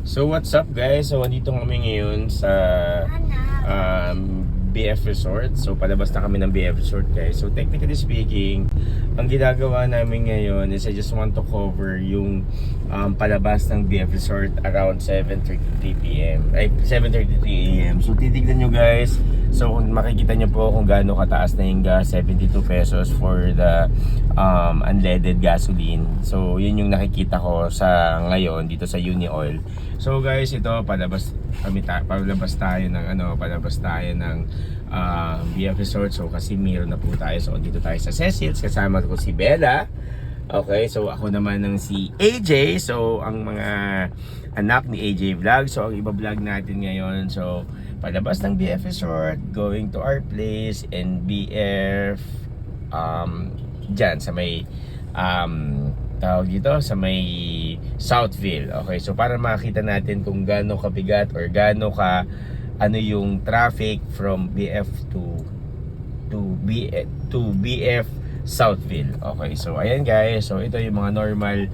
So what's up guys? So andito kami ngayon sa BF Resort. So palabas na kami ng BF Resort guys. So technically speaking, ang ginagawa namin ngayon is I just want to cover yung palabas ng BF Resort around 7:33 PM. Ay 7:33 AM. So titignan nyo guys. So kung makikita nyo po kung gaano kataas na yung gas, 72 pesos for the unleaded gasoline. So yun yung nakikita ko sa ngayon dito sa Uni Oil. So guys, ito palabas tayo ng BF Resort. So kasi meron na po tayo. So dito tayo sa Cecil's, kasama ko si Bella. Okay, so ako naman ng si AJ. So ang mga anak ni AJ Vlog. So ang iba-vlog natin ngayon. So palabas ng BF Resort, going to our place and BF dyan sa may tawag dito sa may Southville. Okay, so para makita natin kung gaano kabigat or gaano ka ano yung traffic from BF to BF Southville. Okay, so ayan guys. So ito yung mga normal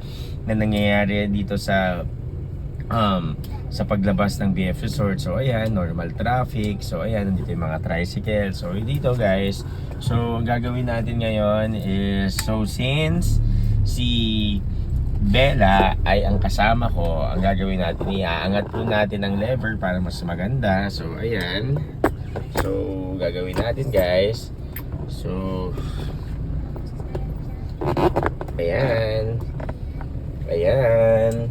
na nangyayari dito sa paglabas ng BF Resort. So ayan, normal traffic. So ayan, nandito yung mga tricycle. So dito guys. So ang gagawin natin ngayon is, so since si Bella ay ang kasama ko, ang gagawin natin, iaangat po natin ang lever para mas maganda. So ayan. So gagawin natin guys. So ayan. Ayan.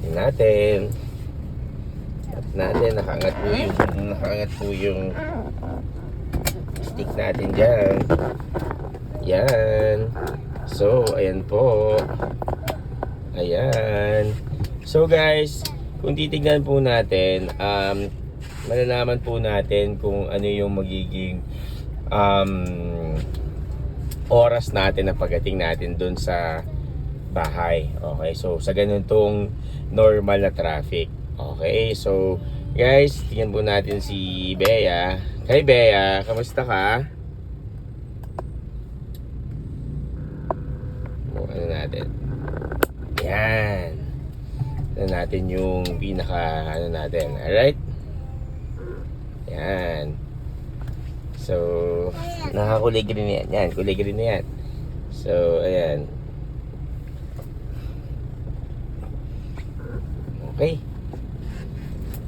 Ayan natin. Nakaangat po yung stick natin dyan. Yan. So, ayan po. Ayan. So guys, kung titignan po natin, malalaman po natin kung ano yung magiging oras natin na pagdating natin dun sa bahay. Okay, so sa ganitong normal na traffic. Okay, so guys, tingnan po natin si Bea. Hey Bea, kamusta ka? Ano natin? Yan. Ano natin yung pinaka ano natin. Alright? Yan. So, nakakulay green yan. Yan, kulay green na yan. So, ayan. Okay.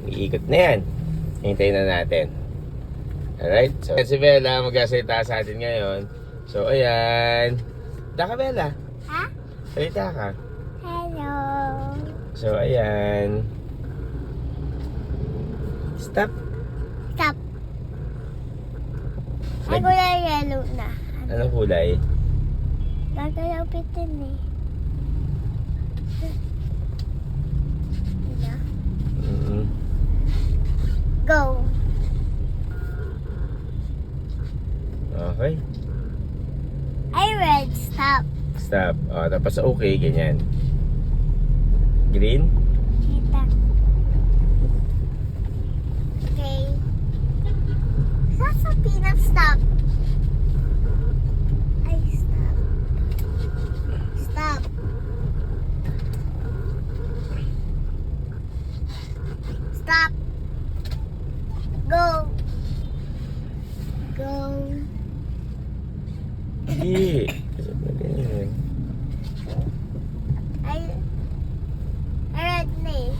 Iikot na yan. Hintayin na natin. Alright? So, si Bella magsasalita sa atin ngayon. So, ayan. Daka Bella. Ha? Salita ka. Hello. So, ayan. Stop. Stop. Ay, kulay yellow na. Anong kulay? Gagalaw pitin eh. Ano? Go. Okay. Ay, red. Stop. Stop. Tapos okay, ganyan. Green? Kita. Okay. Sasabihin ng stop. Ay, stop. Stop. Stop. Go. Go. Hindi. Kasi pa ganyan. Ay, red na eh.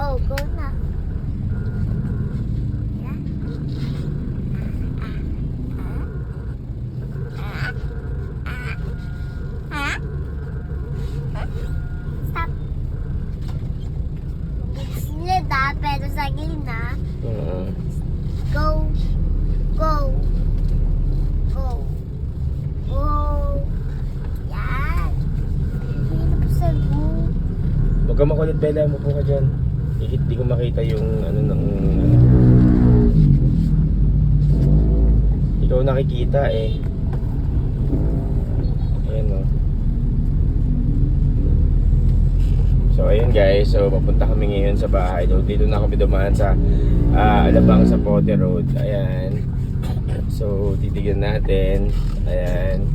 Oh, go na. Yeah. Stop. Sila pero sa gilna. Go. Go. Go. Go. Yan. Hindi na po sa go. Huwag ka makulit, Bella. Mupo ka dyan. Di ko makita yung ano ng... Ikaw nakikita eh. Ayan o. So ayun guys. So papunta kami ngayon sa bahay. Dito na kami dumaan sa Alabang sa Pote Road. Ayan. So titignan natin. Ayan.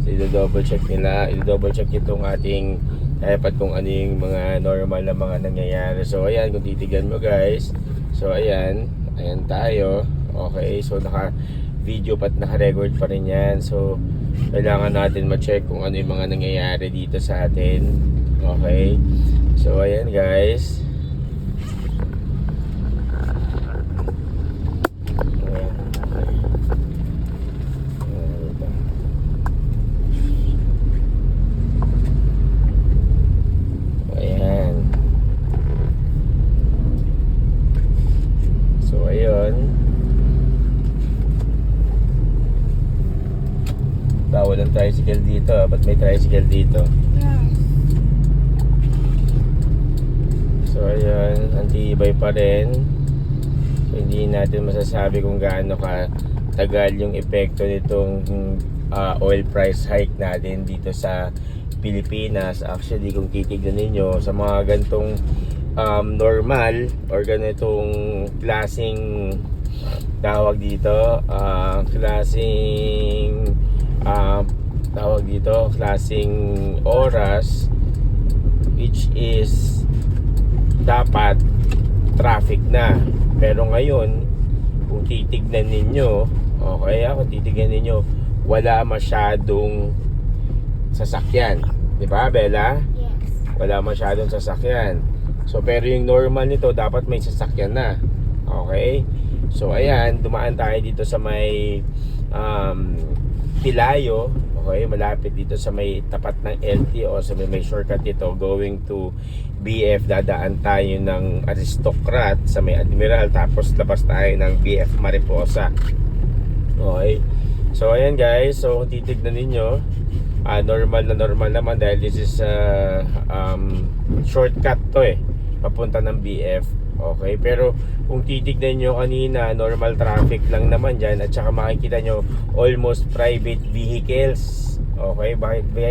So i-double check nila. I-double check itong ating dapat kung ano yung mga normal na mga nangyayari. So ayan, kung titignan mo guys, so ayan tayo. Okay, so naka video pat naka-record pa rin yan. So kailangan natin ma-check kung ano yung mga nangyayari dito sa atin. Okay, so ayan guys. Ayan. So ayun. Bawal ang tricycle dito. Ba't may tricycle dito? Yes. So ayun, antibay pa rin. So hindi natin masasabi kung gaano ka tagal yung epekto nitong oil price hike natin dito sa Pilipinas. Actually, kung titignan ninyo sa mga gantong normal or ganitong klaseng tawag dito, klaseng oras, which is dapat traffic na. Pero ngayon, kung titignan ninyo, kung titignan ninyo, wala masyadong sasakyan. Di ba, Bella? Yes. Wala masyadong sasakyan. So, pero yung normal nito, dapat may sasakyan na. Okay? So, ayan, dumaan tayo dito sa may Pilayo. Okay, malapit dito sa may tapat ng LTO, sa may shortcut dito going to BF. Dadaan tayo ng Aristocrat sa may Admiral, tapos labas tayo ng BF Mariposa. Okay, so ayan guys, so kung titignan ninyo, normal naman dahil this is shortcut to papunta ng BF. Okay, pero kung titignan nyo kanina, normal traffic lang naman dyan, at saka makikita nyo almost private vehicles. Okay,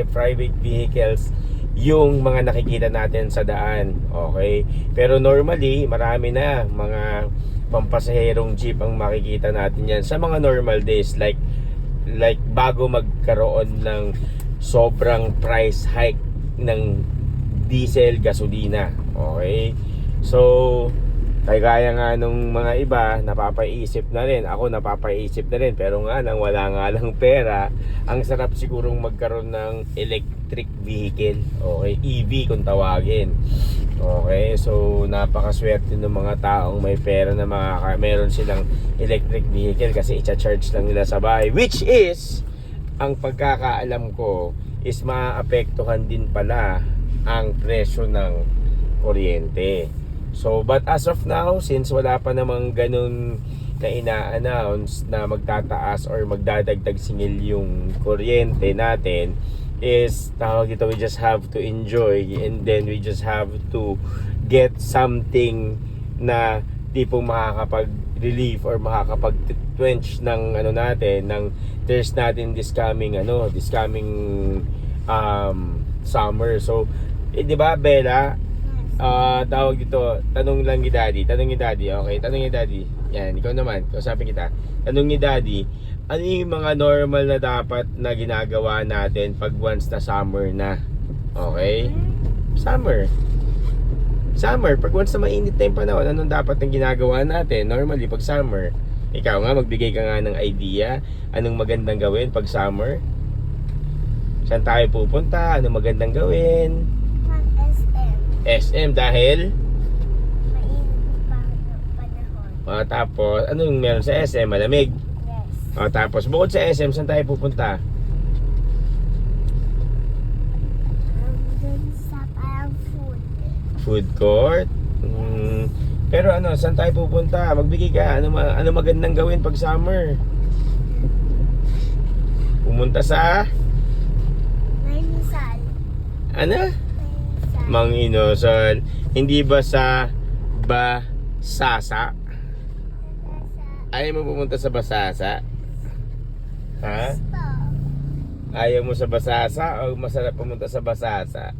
private vehicles yung mga nakikita natin sa daan. Okay, pero normally marami na mga pampasaherong jeep ang makikita natin yan sa mga normal days, like bago magkaroon ng sobrang price hike ng diesel, gasolina. Okay, so kaya nga nung mga iba napapaisip na rin, ako napapaisip na rin, pero nga nang wala nga lang pera, ang sarap sigurong magkaroon ng electric vehicle. Okay, EV kung tawagin. Okay, so napakaswerte ng mga taong may pera na meron silang electric vehicle, kasi i-charge lang nila sa bahay, which is, ang pagkakaalam ko is maapektuhan din pala ang presyo ng kuryente. So, but as of now, since wala pa namang ganun na ina-announce na magtataas or magdadagdag singil yung kuryente natin, is tawag ito, we just have to enjoy, and then we just have to get something na tipong makakapag-relief or makakapag-quench ng ano natin, ng thirst natin this coming summer. So, di ba, Bella? Tawag dito, tanong ni Daddy, okay? Tanong ni Daddy. Yan, ikaw naman, kausapin kita. Tanong ni Daddy, ano yung mga normal na dapat na ginagawa natin pag once na summer na? Okay? Summer, pag once na mainit na yung panahon, anong dapat na ginagawa natin normally pag summer? Ikaw nga, magbigay ka nga ng idea, anong magandang gawin pag summer? Saan tayo pupunta? Anong magandang gawin? SM dahil Mainit panahon. tapos anong meron sa SM? Malamig. Yes. Tapos bukod sa SM, saan tayo pupunta? Dun sa parang Food court. Pero ano, saan tayo pupunta? Magbigay ka. Ano magandang gawin pag summer? Pumunta sa Manisal. ano? Mang Inasal. Hindi ba sa Basasa? Ayaw mo pumunta sa Basasa? Ha? Ayaw mo sa Basasa o masarap pumunta sa Basasa?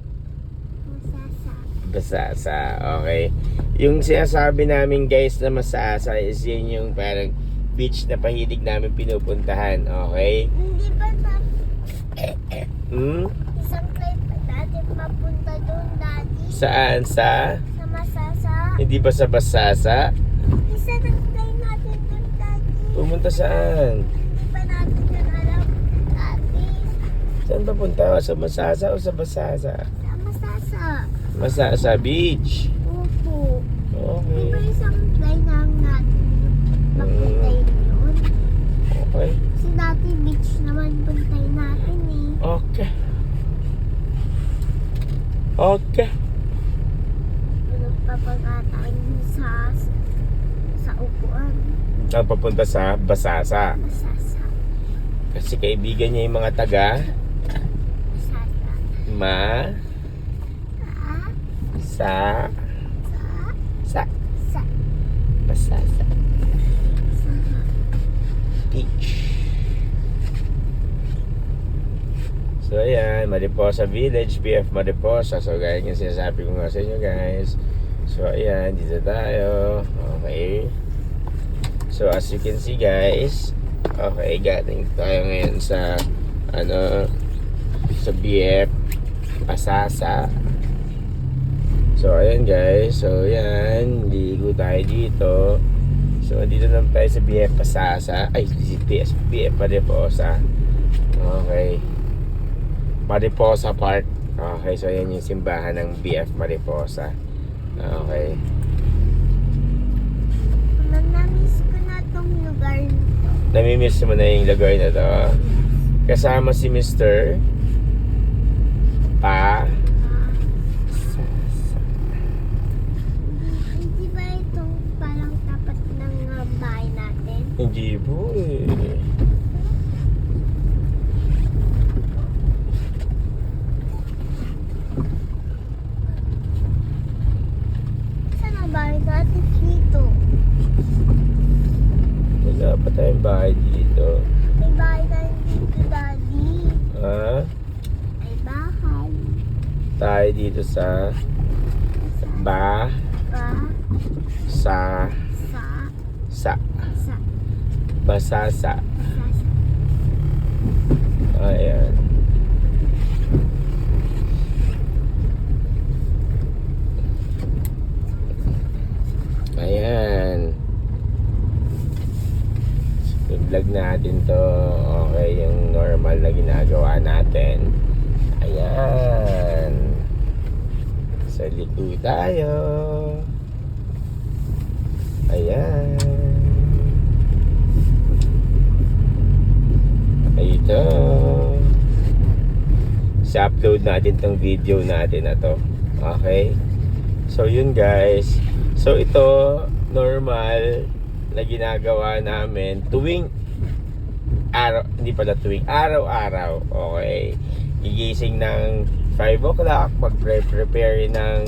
Basasa, okay. Yung sinasabi namin guys na Masasa is yun yung parang beach na pahilig namin pinupuntahan, okay? Hindi ba na Hmm? isang flight pa natin mapunta doon? Saan? Sa? Sa masasa. Hindi ba sa Basasa? Isa ng play natin dun, Daddy. Pumunta saan? Hindi pa natin yun alam, Daddy. Saan ba punta? Sa Masasa o sa Basasa? Sa masasa. Masasa Beach. Opo. Di Okay. ba isang play lang natin mapuntay yun? Okay. Si Daddy Beach naman puntay natin eh. Okay. Okay. Ano pa ba nga tayo sa upuan? Ang papunta sa Basasa. Masasa. Kasi kaibigan niya yung mga taga Masasa. Ma Sa. sa Sa. Basasa Sa. Beach. So ayan, Mariposa Village, BF Mariposa. So gaya yung sinasabi ko nga sa inyo guys. So ayan, dito tayo. Okay. So as you can see guys, okay, galing tayo ngayon sa sa BF Pasasa. So ayan guys, so ayan, ligo tayo dito. So dito naman tayo sa BF Pasasa. Ay, BF Mariposa. Okay. Mariposa Park. Okay, so ayan yung simbahan ng BF Mariposa. Okay. Namiss ko na tong lugar nito. Namimiss mo na yung lugar na to. Kasama si Mr. Pa. Hindi ba itong parang tapat ng bahay natin? Hindi po eh. Saan ang bahay natin dito? Wala pa tayong bahay dito. May bahay tayo dito, Daddy. Ha? May bahay. Tayo dito sa Ba Ba? Sa Sa. Sa Sa. Basasa. Sa. Ayan. Ayan. I-vlog natin to. Okay, yung normal na ginagawa natin. Ayan. Sa liko tayo. Ayan. Ito. Sa-upload natin tong video natin na to. Okay? So yun guys. So ito normal na ginagawa namin tuwing araw, hindi pala tuwing araw-araw. Okay. Gigising ng 5 o'clock, mag-prepare ng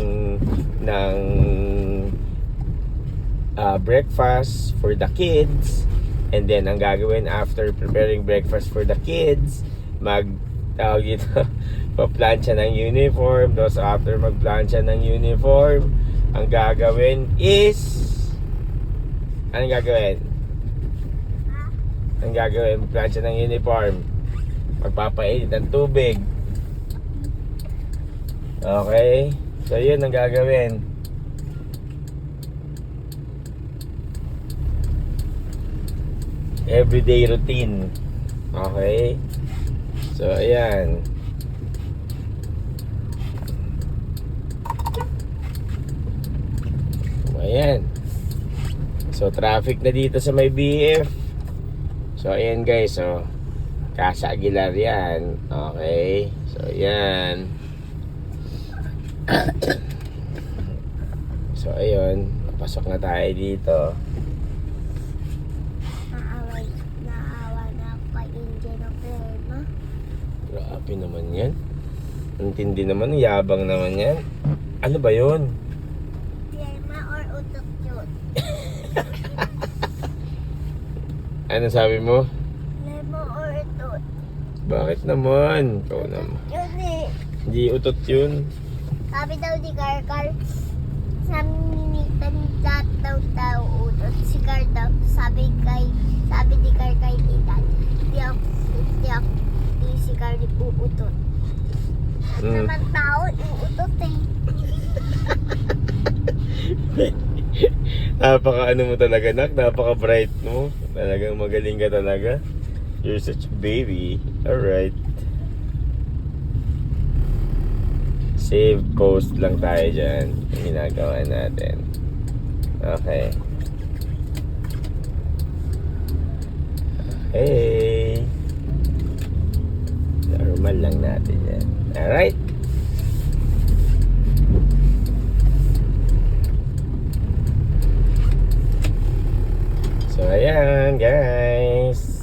breakfast for the kids. And then ang gagawin after preparing breakfast for the kids, tawag dito, paplansya ng uniform. Tapos after magplansya ng uniform, ang gagawin is anong gagawin? Ang gagawin, magplansya ng uniform, magpapainit ng tubig. Okay? So yun ang gagawin. Everyday routine. Okay? So ayan. Ayan. So traffic na dito sa may BF. So ayan guys, so Casa Aguilar yan. Okay. So ayan. So ayun, pasok na tayo dito. Naawa na ako kay Angel ng Plema. Grabe naman yan. Ang tindi naman, yabang naman yan. Ano ba yun? Plema or utot yun? Ano sabi mo? Plema or utot? Bakit naman? Ikaw naman. Yun eh. Hindi utot yun. Sabi daw ni Karkar, sa minitan daw utot. Si Kar daw, sabi ni Kar kay Ethan, hindi si Kar di uutot. At naman tao, uutot eh. Napaka ano mo talaga, nak. Napaka bright mo. Talagang magaling ka talaga. You're such a baby. Alright. Save post lang tayo dyan. Yung ginagawa natin. Okay. Hey. Normal lang natin yan. Alright. So, ayan, guys.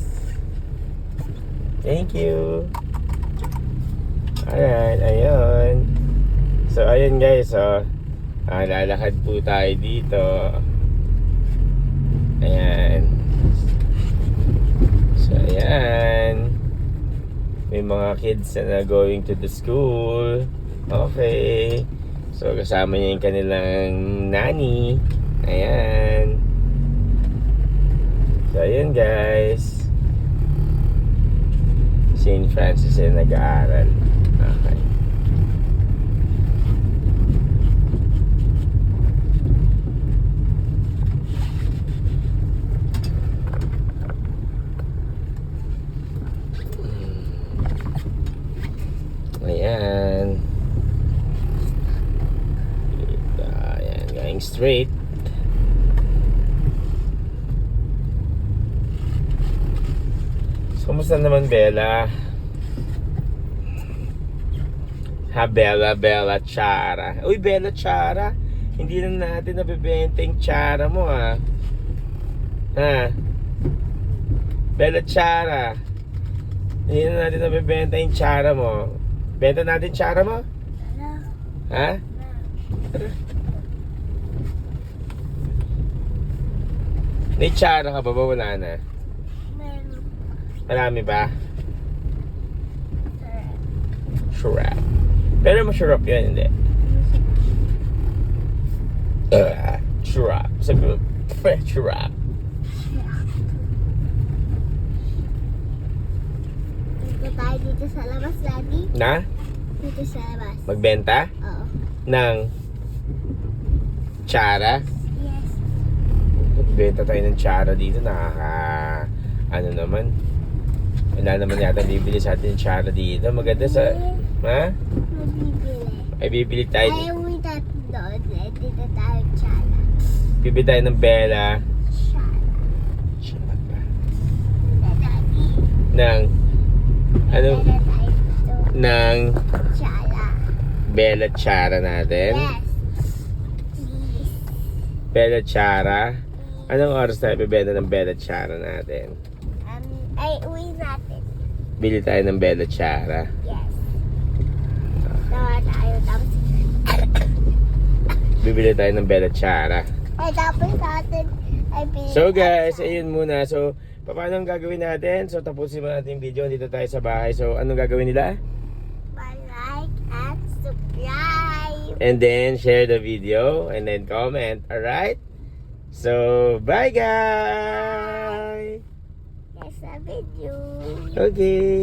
Thank you. Alright, ayun. So, ayun guys, lalakad po tayo dito. Ayan. So, ayan. May mga kids na going to the school. Okay. So, kasama niya yung kanilang nanny. Ayan. So, ayun guys. St. Francis ay nag-aaral. Okay. Ayan. Ayan, going straight. So, kumusta naman, Bella? Ha, Bella Chara. Uy, Bella Chara. Hindi na natin nabibenta yung Chara mo, ha? Ha? Bella Chara. Hindi na natin nabibenta yung Chara mo. Benta natin Chara mo? Ha? May Chara ka ba? Wala na. Meron. Marami ba? Shrap. Pero masarap yan, hindi? Shrap. Sa group. Shrap. Dito tayo dito sa labas, Daddy. Na? Dito sa labas. Magbenta? Oo. Ng Chara? Yes. Magbenta tayo ng Chara dito. Ano naman? Wala naman yata bibili sa atin yung Chara dito. Maganda sa... Ha? Magbibili. Ay, bibili tayo. Ay, uwi tayo doon. Dito tayo, Chala. Bibili tayo ng Bella. Chala. Chara. Daddy. Ng... Ano? Dito tayo dito. Ng Chala. Bella Chara natin. Yes. Please. Bella Chara. Anong oras tayo bibenta ng Bella Chara natin? Ay, uwi natin. Bili tayo ng Bella Chara. Yes. Tawa tayo. Tapos, Bibili tayo ng Bella Chara. ay, tapos natin. Ay, bili So tayo guys, sa- ayun muna. So, paano ang gagawin natin? So, tapusin muna natin yung video. Dito tayo sa bahay. So, anong gagawin nila? Like and subscribe. And then, share the video. And then, comment. Alright? So, bye guys! Yes, a video. Okay.